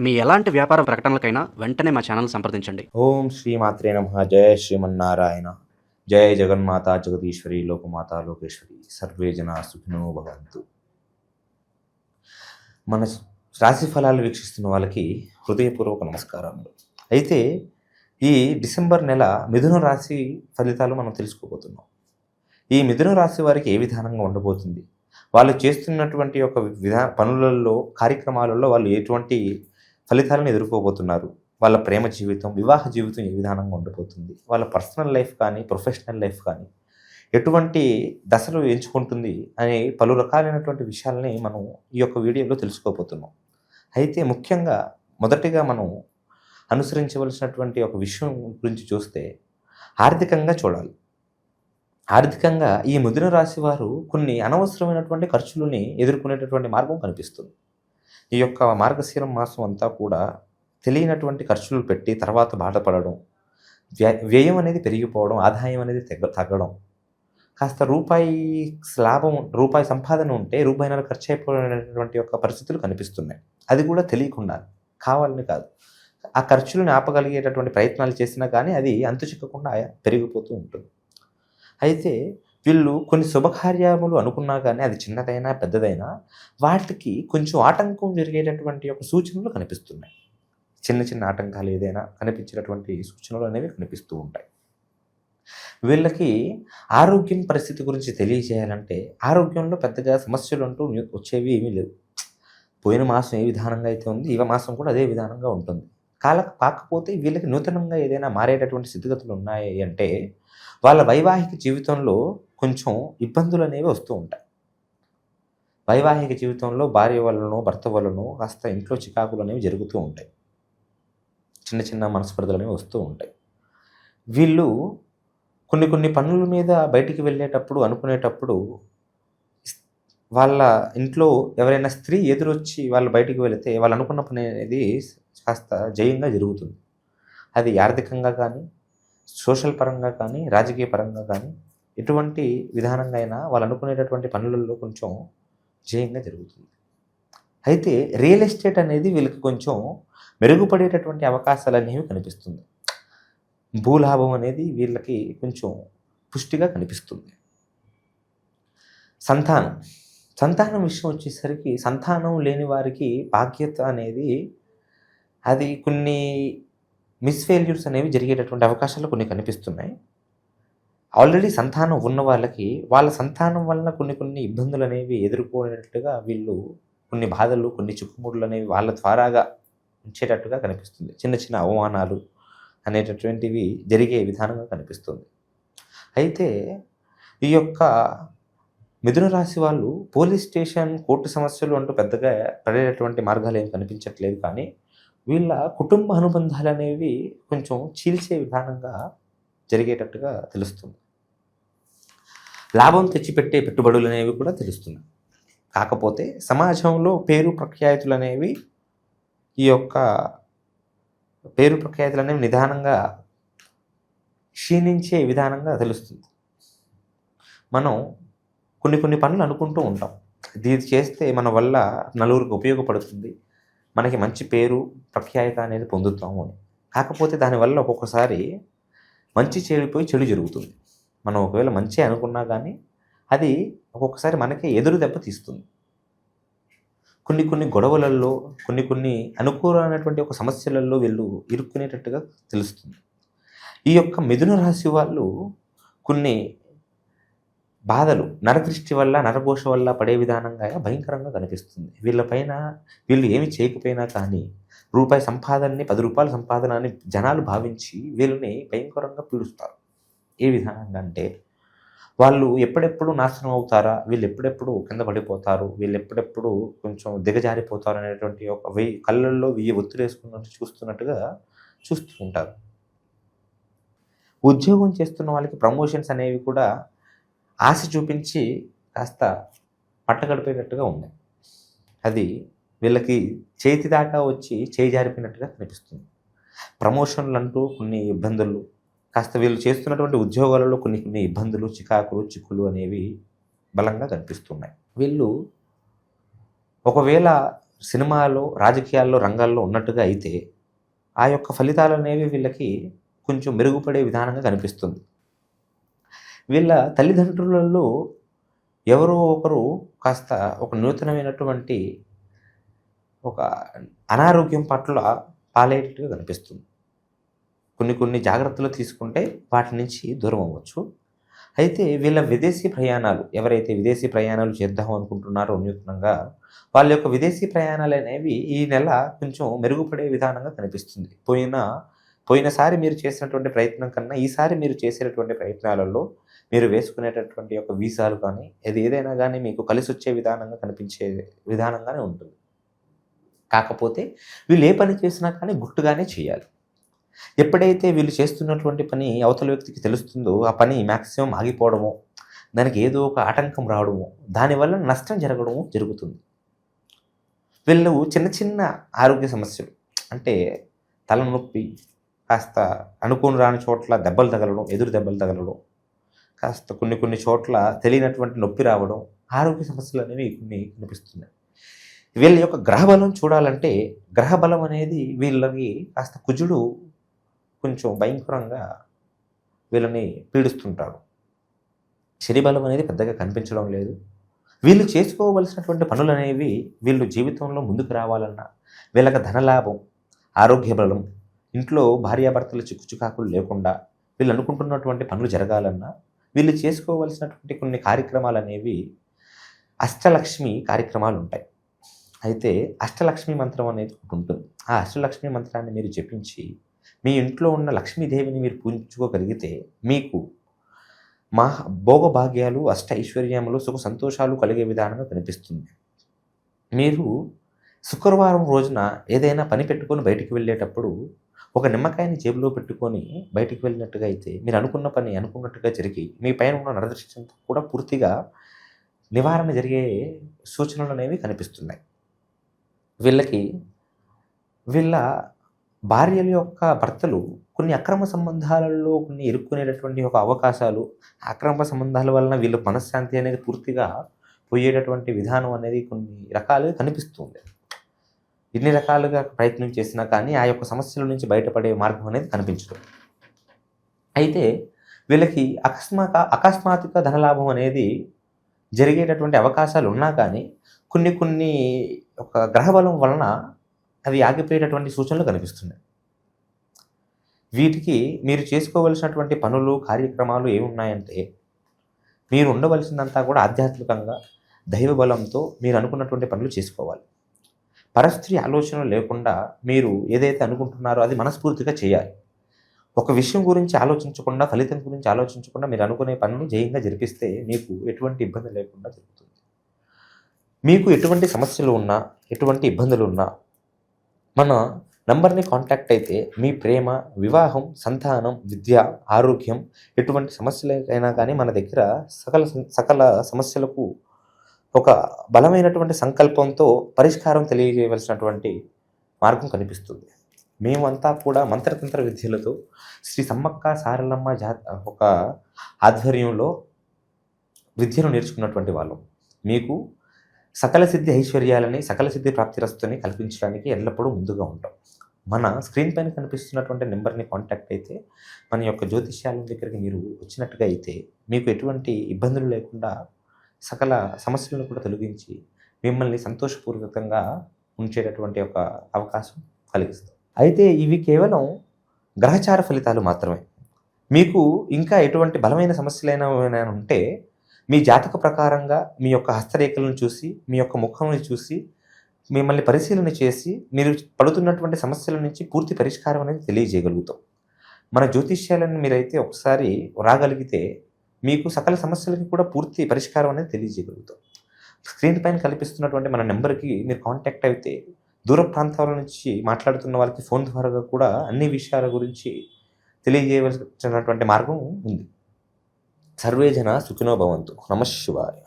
మీ ఎలాంటి వ్యాపార ప్రకటనలకైనా వెంటనే మా ఛానల్ సంప్రదించండి. ఓం శ్రీమాత్రే నమః. జయ శ్రీమన్నారాయణ. జయ జగన్మాత జగదీశ్వరి లోకమాత లోకేశ్వరి. సర్వే జనా సుఖినో భవంతు. మన రాశి ఫలాలు వీక్షిస్తున్న వాళ్ళకి హృదయపూర్వక నమస్కారములు. అయితే ఈ డిసెంబర్ నెల మిథున రాశి ఫలితాలు మనం తెలుసుకోబోతున్నాం. ఈ మిథున రాశి వారికి ఏ విధానంగా ఉండబోతుంది, వాళ్ళు చేస్తున్నటువంటి ఒక పనులలో కార్యక్రమాలలో వాళ్ళు ఎటువంటి ఫలితాలను ఎదుర్కోబోతున్నారు, వాళ్ళ ప్రేమ జీవితం వివాహ జీవితం ఏ విధానంగా ఉండబోతుంది, వాళ్ళ పర్సనల్ లైఫ్ కానీ ప్రొఫెషనల్ లైఫ్ కానీ ఎటువంటి దశలు ఎంచుకుంటుంది అనే పలు రకాలైనటువంటి విషయాలని మనం ఈ యొక్క వీడియోలో తెలుసుకోబోతున్నాం. అయితే ముఖ్యంగా మొదటిగా మనం అనుసరించవలసినటువంటి ఒక విషయం గురించి చూస్తే ఆర్థికంగా చూడాలి. ఆర్థికంగా ఈ మిథున రాశి వారు కొన్ని అనవసరమైనటువంటి ఖర్చులని ఎదుర్కొనేటటువంటి మార్గం కనిపిస్తుంది. ఈ యొక్క మార్గశిరం మాసం అంతా కూడా తెలియనటువంటి ఖర్చులు పెట్టి తర్వాత బాధపడడం, వ్యయం అనేది పెరిగిపోవడం, ఆదాయం అనేది తగ్గడం, కాస్త రూపాయి సంపాదన ఉంటే రూపాయిన్నర ఖర్చు అయిపోయినటువంటి యొక్క పరిస్థితులు కనిపిస్తున్నాయి. అది కూడా తెలియకుండా, కావాలని కాదు. ఆ ఖర్చులను ఆపగలిగేటటువంటి ప్రయత్నాలు చేసినా కానీ అది అంతు చిక్కకుండా పెరిగిపోతూ ఉంటుంది. అయితే వీళ్ళు కొన్ని శుభకార్యములు అనుకున్నా కానీ అది చిన్నదైనా పెద్దదైనా వాటికి కొంచెం ఆటంకం జరిగేటటువంటి ఒక సూచనలు కనిపిస్తున్నాయి. చిన్న చిన్న ఆటంకాలు ఏదైనా కనిపించేటటువంటి సూచనలు అనేవి కనిపిస్తూ ఉంటాయి. వీళ్ళకి ఆరోగ్యం పరిస్థితి గురించి తెలియజేయాలంటే ఆరోగ్యంలో పెద్దగా సమస్యలు అంటూ వచ్చేవి ఏమీ లేవు. పోయిన మాసం ఏ విధానంగా అయితే ఉంది, ఈ మాసం కూడా అదే విధానంగా ఉంటుంది. కాకపోతే వీళ్ళకి నూతనంగా ఏదైనా మారేటటువంటి స్థితిగతులు ఉన్నాయి అంటే వాళ్ళ వైవాహిక జీవితంలో కొంచెం ఇబ్బందులు అనేవి వస్తూ ఉంటాయి. వైవాహిక జీవితంలో భార్య వలనో భర్త వలనో కాస్త ఇంట్లో చికాకులు అనేవి జరుగుతూ ఉంటాయి. చిన్న చిన్న మనస్పర్ధలు అనేవి వస్తూ ఉంటాయి. వీళ్ళు కొన్ని పనుల మీద బయటికి వెళ్ళేటప్పుడు అనుకునేటప్పుడు వాళ్ళ ఇంట్లో ఎవరైనా స్త్రీ ఎదురొచ్చి వాళ్ళు బయటికి వెళితే వాళ్ళు అనుకున్న పని అనేది కాస్త జయంగా జరుగుతుంది. అది ఆర్థికంగా కానీ, సోషల్ పరంగా కానీ, రాజకీయ పరంగా కానీ ఎటువంటి విధానంగా అయినా వాళ్ళు అనుకునేటటువంటి పనులలో కొంచెం జయంగా జరుగుతుంది. అయితే రియల్ ఎస్టేట్ అనేది వీళ్ళకి కొంచెం మెరుగుపడేటటువంటి అవకాశాలు అనేవి కనిపిస్తుంది. భూలాభం అనేది వీళ్ళకి కొంచెం పుష్టిగా కనిపిస్తుంది. సంతానం విషయం వచ్చేసరికి సంతానం లేని వారికి భాగ్యత అనేది అది కొన్ని మిస్ఫెయిల్యూర్స్ అనేవి జరిగేటటువంటి అవకాశాలు కొన్ని కనిపిస్తున్నాయి. ఆల్రెడీ సంతానం ఉన్న వాళ్ళకి వాళ్ళ సంతానం వలన కొన్ని ఇబ్బందులు అనేవి ఎదుర్కొనేటట్టుగా వీళ్ళు కొన్ని బాధలు, కొన్ని చిక్కుముడులు అనేవి వాళ్ళ ద్వారాగా ఉంచేటట్టుగా కనిపిస్తుంది. చిన్న చిన్న అవమానాలు అనేటటువంటివి జరిగే విధానంగా కనిపిస్తుంది. అయితే ఈ యొక్క మిథున రాశి వాళ్ళు పోలీస్ స్టేషన్, కోర్టు సమస్యలు అంటూ పెద్దగా పడేటటువంటి మార్గాలు ఏమి కనిపించట్లేదు. కానీ వీళ్ళ కుటుంబ అనుబంధాలు అనేవి కొంచెం చీల్చే విధానంగా జరిగేటట్టుగా తెలుస్తుంది. లాభం తెచ్చిపెట్టే పెట్టుబడులు అనేవి కూడా తెలుస్తున్నాయి. కాకపోతే సమాజంలో పేరు ప్రఖ్యాతులు అనేవి నిదానంగా క్షీణించే విధానంగా తెలుస్తుంది. మనం కొన్ని పనులు అనుకుంటూ ఉంటాం, ఇది చేస్తే మన వల్ల నలుగురికి ఉపయోగపడుతుంది, మనకి మంచి పేరు ప్రఖ్యాత అనేది పొందుతాము అని. కాకపోతే దానివల్ల ఒక్కొక్కసారి మంచి చెడిపోయి చెడు జరుగుతుంది. మనం ఒకవేళ మంచి అనుకున్నా కానీ అది ఒక్కొక్కసారి మనకి ఎదురు దెబ్బ తీస్తుంది. కొన్ని గొడవలలో, కొన్ని అనుకూలమైనటువంటి ఒక సమస్యలలో వీళ్ళు ఇరుక్కునేటట్టుగా తెలుస్తుంది. ఈ యొక్క మిథున రాశి వాళ్ళు కొన్ని బాధలు నరదృష్టి వల్ల, నరఘోష వల్ల పడే విధానంగా భయంకరంగా కనిపిస్తుంది. వీళ్ళు ఏమి చేయకపోయినా కానీ రూపాయి సంపాదనని 10 రూపాయల సంపాదన అని జనాలు భావించి వీళ్ళని భయంకరంగా పీడిస్తారు. ఏ విధానంగా అంటే వాళ్ళు ఎప్పుడెప్పుడు నాశనం అవుతారా, వీళ్ళు ఎప్పుడెప్పుడు కింద పడిపోతారు, వీళ్ళు ఎప్పుడెప్పుడు కొంచెం దిగజారిపోతారు అనేటువంటి ఒక కళ్ళల్లో 1000 ఒత్తులు వేసుకున్నట్టు చూస్తున్నట్టుగా చూస్తూ ఉంటారు. ఉద్యోగం చేస్తున్న వాళ్ళకి ప్రమోషన్స్ అనేవి కూడా ఆశ చూపించి కాస్త పట్టగడిపోయినట్టుగా ఉన్నాయి. అది వీళ్ళకి చేతి దాకా వచ్చి చేయి జారిపోయినట్టుగా కనిపిస్తుంది. ప్రమోషన్లు అంటూ కొన్ని ఇబ్బందులు, కాస్త వీళ్ళు చేస్తున్నటువంటి ఉద్యోగాలలో కొన్ని ఇబ్బందులు, చిక్కులు అనేవి బలంగా కనిపిస్తున్నాయి. వీళ్ళు ఒకవేళ సినిమాలో రాజకీయాల్లో రంగాల్లో ఉన్నట్టుగా అయితే ఆ యొక్క ఫలితాలు అనేవి వీళ్ళకి కొంచెం మెరుగుపడే విధానంగా కనిపిస్తుంది. వీళ్ళ తల్లిదండ్రులలో ఎవరో ఒకరు కాస్త ఒక నూతనమైనటువంటి ఒక అనారోగ్యం పట్ల పాలయ్యేటట్టుగా కనిపిస్తుంది. కొన్ని జాగ్రత్తలు తీసుకుంటే వాటి నుంచి దూరం అవ్వచ్చు. అయితే వీళ్ళ విదేశీ ప్రయాణాలు, ఎవరైతే విదేశీ ప్రయాణాలు చేద్దాం అనుకుంటున్నారో నూతనంగా, వాళ్ళ యొక్క విదేశీ ప్రయాణాలు అనేవి ఈ నెల కొంచెం మెరుగుపడే విధానంగా కనిపిస్తుంది. పోయినసారి మీరు చేసినటువంటి ప్రయత్నం కన్నా ఈసారి మీరు చేసేటటువంటి ప్రయత్నాలలో మీరు వేసుకునేటటువంటి యొక్క వీసాలు కానీ ఏదైనా కానీ మీకు కలిసి వచ్చే విధానంగా కనిపించే విధానంగానే ఉంటుంది. కాకపోతే వీళ్ళు ఏ పని చేసినా కానీ గుట్టుగానే చేయాలి. ఎప్పుడైతే వీళ్ళు చేస్తున్నటువంటి పని అవతల వ్యక్తికి తెలుస్తుందో ఆ పని మ్యాక్సిమం ఆగిపోవడమో, దానికి ఏదో ఒక ఆటంకం రావడమో, దానివల్ల నష్టం జరగడము జరుగుతుంది. వీళ్ళు చిన్న చిన్న ఆరోగ్య సమస్యలు, అంటే తలనొప్పి, కాస్త అనుకోని రాని చోట్ల దెబ్బలు తగలడం, ఎదురు దెబ్బలు తగలడం, కాస్త కొన్ని చోట్ల తెలియనటువంటి నొప్పి రావడం, ఆరోగ్య సమస్యలు అనేవి కొన్ని కనిపిస్తున్నాయి. వీళ్ళ యొక్క గ్రహబలం చూడాలంటే, గ్రహబలం అనేది వీళ్ళకి కాస్త కుజుడు కొంచెం భయంకరంగా వీళ్ళని పీడిస్తుంటాడు. శనిబలం అనేది పెద్దగా కనిపించడం లేదు. వీళ్ళు చేసుకోవలసినటువంటి పనులు అనేవి వీళ్ళు జీవితంలో ముందుకు రావాలన్నా, వీళ్ళకి ధనలాభం, ఆరోగ్య బలం, ఇంట్లో భార్యాభర్తల చిక్కుచుకాకులు లేకుండా వీళ్ళు అనుకుంటున్నటువంటి పనులు జరగాలన్నా వీళ్ళు చేసుకోవలసినటువంటి కొన్ని కార్యక్రమాలు అనేవి అష్టలక్ష్మి కార్యక్రమాలు ఉంటాయి. అయితే అష్టలక్ష్మి మంత్రం అనేది ఒకటి ఉంటుంది. ఆ అష్టలక్ష్మి మంత్రాన్ని మీరు జపించి మీ ఇంట్లో ఉన్న లక్ష్మీదేవిని మీరు పూజించుకోగలిగితే మీకు భోగభాగ్యాలు, అష్ట ఐశ్వర్యములు, సుఖ సంతోషాలు కలిగే విధానంగా కనిపిస్తుంది. మీరు శుక్రవారం రోజున ఏదైనా పని పెట్టుకొని బయటికి వెళ్ళేటప్పుడు ఒక నిమ్మకాయని జేబులో పెట్టుకొని బయటికి వెళ్ళినట్టుగా అయితే మీరు అనుకున్న పని అనుకున్నట్టుగా జరిగి మీ పైన ఉన్న నరదృష్టింతో కూడా పూర్తిగా నివారణ జరిగే సూచనలు అనేవి కనిపిస్తున్నాయి. వీళ్ళ భార్యల యొక్క భర్తలు కొన్ని అక్రమ సంబంధాలలో కొన్ని ఇరుక్కునేటటువంటి ఒక అవకాశాలు, అక్రమ సంబంధాల వలన వీళ్ళ మనశ్శాంతి అనేది పూర్తిగా పోయేటటువంటి విధానం అనేది కొన్ని రకాలుగా కనిపిస్తుంది. ఎన్ని రకాలుగా ప్రయత్నం చేసినా కానీ ఆ యొక్క సమస్యల నుంచి బయటపడే మార్గం అనేది కనిపించదు. అయితే వీళ్ళకి అకస్మాత్తుగా ధనలాభం అనేది జరిగేటటువంటి అవకాశాలు ఉన్నా కానీ కొన్ని ఒక గ్రహబలం వలన అవి ఆగిపోయేటటువంటి సూచనలు కనిపిస్తున్నాయి. వీటికి మీరు చేసుకోవలసినటువంటి పనులు, కార్యక్రమాలు ఏమున్నాయంటే, మీరు ఉండవలసిందంతా కూడా ఆధ్యాత్మికంగా దైవ బలంతో మీరు అనుకున్నటువంటి పనులు చేసుకోవాలి. పరస్త్రీ ఆలోచన లేకుండా మీరు ఏదైతే అనుకుంటున్నారో అది మనస్ఫూర్తిగా చేయాలి. ఒక విషయం గురించి ఆలోచించకుండా, ఫలితం గురించి ఆలోచించకుండా మీరు అనుకునే పనిని జయంగా జరిపిస్తే మీకు ఎటువంటి ఇబ్బంది లేకుండా జరుగుతుంది. మీకు ఎటువంటి సమస్యలు ఉన్నా, ఎటువంటి ఇబ్బందులు ఉన్నా మన నంబర్ని కాంటాక్ట్ అయితే మీ ప్రేమ, వివాహం, సంతానం, విద్య, ఆరోగ్యం ఎటువంటి సమస్యలైనా కానీ మన దగ్గర సకల సమస్యలకు ఒక బలమైనటువంటి సంకల్పంతో పరిష్కారం తెలియజేయవలసినటువంటి మార్గం కనిపిస్తుంది. మేమంతా కూడా మంత్రతంత్ర విద్యలతో శ్రీ సమ్మక్క సారలమ్మ ఒక ఆధ్వర్యంలో విద్యను నేర్చుకున్నటువంటి వాళ్ళం. మీకు సకల సిద్ధి ఐశ్వర్యాలని, సకల సిద్ధి ప్రాప్తిరస్తుని కల్పించడానికి ఎల్లప్పుడూ ముందుగా ఉంటాం. మన స్క్రీన్ పైన కనిపిస్తున్నటువంటి నెంబర్ని కాంటాక్ట్ అయితే మన యొక్క జ్యోతిష్యాల దగ్గరికి మీరు వచ్చినట్టుగా అయితే మీకు ఎటువంటి ఇబ్బందులు లేకుండా సకల సమస్యలను కూడా తొలగించి మిమ్మల్ని సంతోషపూర్వకంగా ఉంచేటటువంటి ఒక అవకాశం కలిగిస్తాం. అయితే ఇవి కేవలం గ్రహచార ఫలితాలు మాత్రమే. మీకు ఇంకా ఎటువంటి బలమైన సమస్యలైనా ఉంటే మీ జాతక ప్రకారంగా మీ యొక్క హస్తరేఖలను చూసి, మీ యొక్క ముఖంని చూసి, మిమ్మల్ని పరిశీలన చేసి మీరు పడుతున్నటువంటి సమస్యల నుంచి పూర్తి పరిష్కారం అనేది తెలియజేయగలుగుతాం. మన జ్యోతిష్యాలను మీరైతే ఒకసారి రాగలిగితే మీకు సకల సమస్యలకి కూడా పూర్తి పరిష్కారం అనేది తెలియజేయగలుగుతాం. స్క్రీన్ పైన కల్పిస్తున్నటువంటి మన నెంబర్కి మీరు కాంటాక్ట్ అయితే దూర ప్రాంతాల నుంచి మాట్లాడుతున్న వాళ్ళకి ఫోన్ ద్వారా కూడా అన్ని విషయాల గురించి తెలియజేయవలసినటువంటి మార్గం ఉంది. సర్వే జన సుఖినో భవంతు. నమః శివాయ.